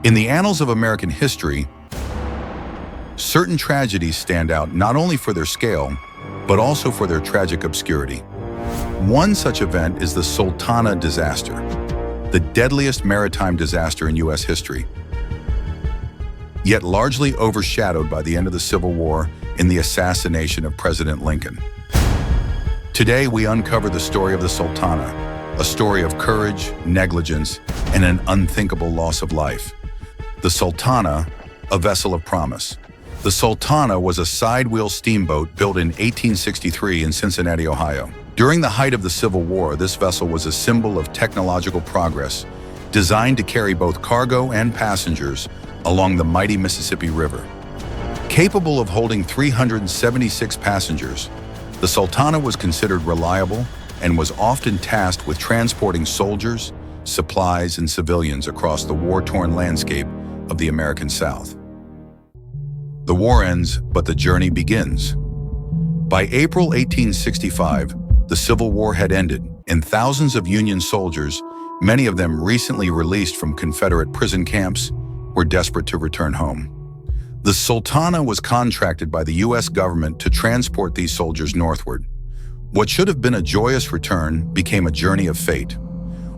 In the annals of American history, certain tragedies stand out not only for their scale, but also for their tragic obscurity. One such event is the Sultana disaster, the deadliest maritime disaster in U.S. history, yet largely overshadowed by the end of the Civil War in the assassination of President Lincoln. Today, we uncover the story of the Sultana, a story of courage, negligence, and an unthinkable loss of life. The Sultana, a vessel of promise. The Sultana was a side-wheel steamboat built in 1863 in Cincinnati, Ohio. During the height of the Civil War, this vessel was a symbol of technological progress, designed to carry both cargo and passengers along the mighty Mississippi River. Capable of holding 376 passengers, the Sultana was considered reliable and was often tasked with transporting soldiers, supplies, and civilians across the war-torn landscape of the American South. The war ends, but the journey begins. By April 1865, the Civil War had ended, and thousands of Union soldiers, many of them recently released from Confederate prison camps, were desperate to return home. The Sultana was contracted by the U.S. government to transport these soldiers northward. What should have been a joyous return became a journey of fate.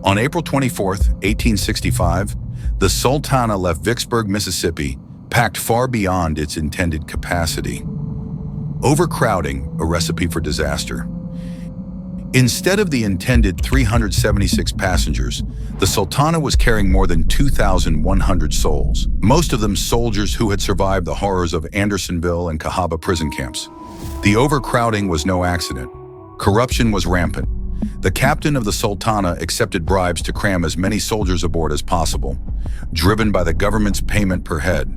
On April 24, 1865, the Sultana left Vicksburg, Mississippi, packed far beyond its intended capacity. Overcrowding, a recipe for disaster. Instead of the intended 376 passengers, the Sultana was carrying more than 2,100 souls, most of them soldiers who had survived the horrors of Andersonville and Cahaba prison camps. The overcrowding was no accident. Corruption was rampant. The captain of the Sultana accepted bribes to cram as many soldiers aboard as possible, driven by the government's payment per head.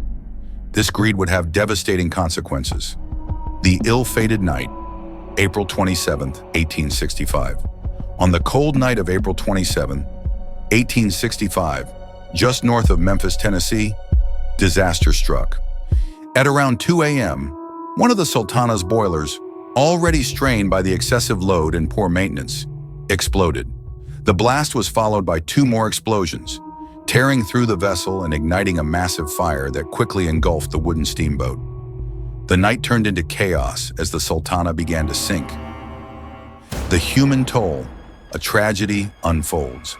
This greed would have devastating consequences. The ill-fated night, April 27, 1865. On the cold night of April 27, 1865, just north of Memphis, Tennessee, disaster struck. At around 2 a.m., one of the Sultana's boilers, already strained by the excessive load and poor maintenance, exploded. The blast was followed by 2 more explosions, tearing through the vessel and igniting a massive fire that quickly engulfed the wooden steamboat. The night turned into chaos as the Sultana began to sink. The human toll, a tragedy, unfolds.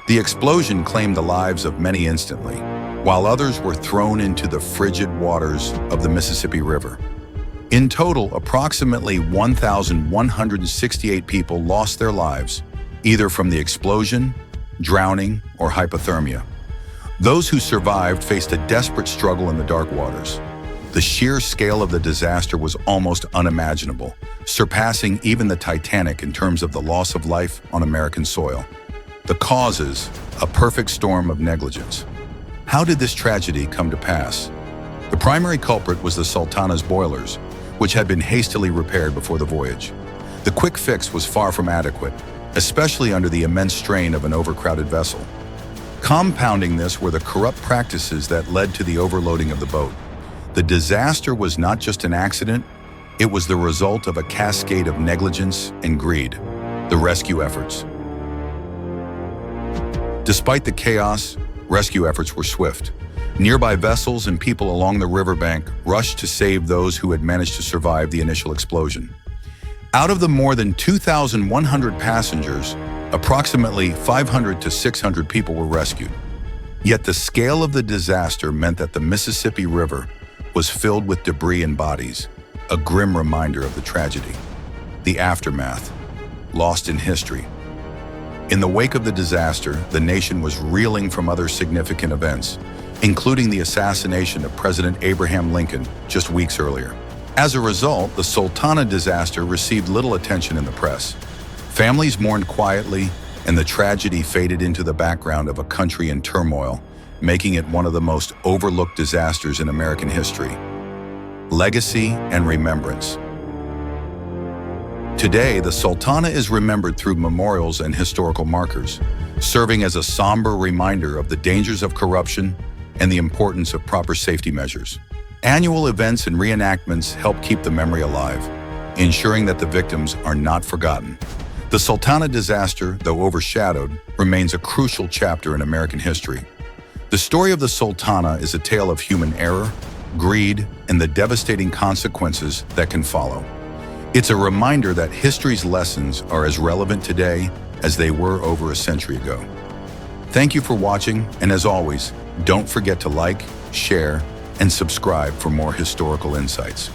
The explosion claimed the lives of many instantly, while others were thrown into the frigid waters of the Mississippi River. In total, approximately 1,168 people lost their lives, either from the explosion, drowning, or hypothermia. Those who survived faced a desperate struggle in the dark waters. The sheer scale of the disaster was almost unimaginable, surpassing even the Titanic in terms of the loss of life on American soil. The causes, a perfect storm of negligence. How did this tragedy come to pass? The primary culprit was the Sultana's boilers, which had been hastily repaired before the voyage. The quick fix was far from adequate, especially under the immense strain of an overcrowded vessel. Compounding this were the corrupt practices that led to the overloading of the boat. The disaster was not just an accident, it was the result of a cascade of negligence and greed. The rescue efforts. Despite the chaos, rescue efforts were swift. Nearby vessels and people along the riverbank rushed to save those who had managed to survive the initial explosion. Out of the more than 2,100 passengers, approximately 500 to 600 people were rescued. Yet the scale of the disaster meant that the Mississippi River was filled with debris and bodies, a grim reminder of the tragedy. The aftermath, lost in history. In the wake of the disaster, the nation was reeling from other significant events, including the assassination of President Abraham Lincoln just weeks earlier. As a result, the Sultana disaster received little attention in the press. Families mourned quietly, and the tragedy faded into the background of a country in turmoil, making it one of the most overlooked disasters in American history. Legacy and remembrance. Today, the Sultana is remembered through memorials and historical markers, serving as a somber reminder of the dangers of corruption and the importance of proper safety measures. Annual events and reenactments help keep the memory alive, ensuring that the victims are not forgotten. The Sultana disaster, though overshadowed, remains a crucial chapter in American history. The story of the Sultana is a tale of human error, greed, and the devastating consequences that can follow. It's a reminder that history's lessons are as relevant today as they were over a century ago. Thank you for watching, and as always, don't forget to like, share, and subscribe for more historical insights.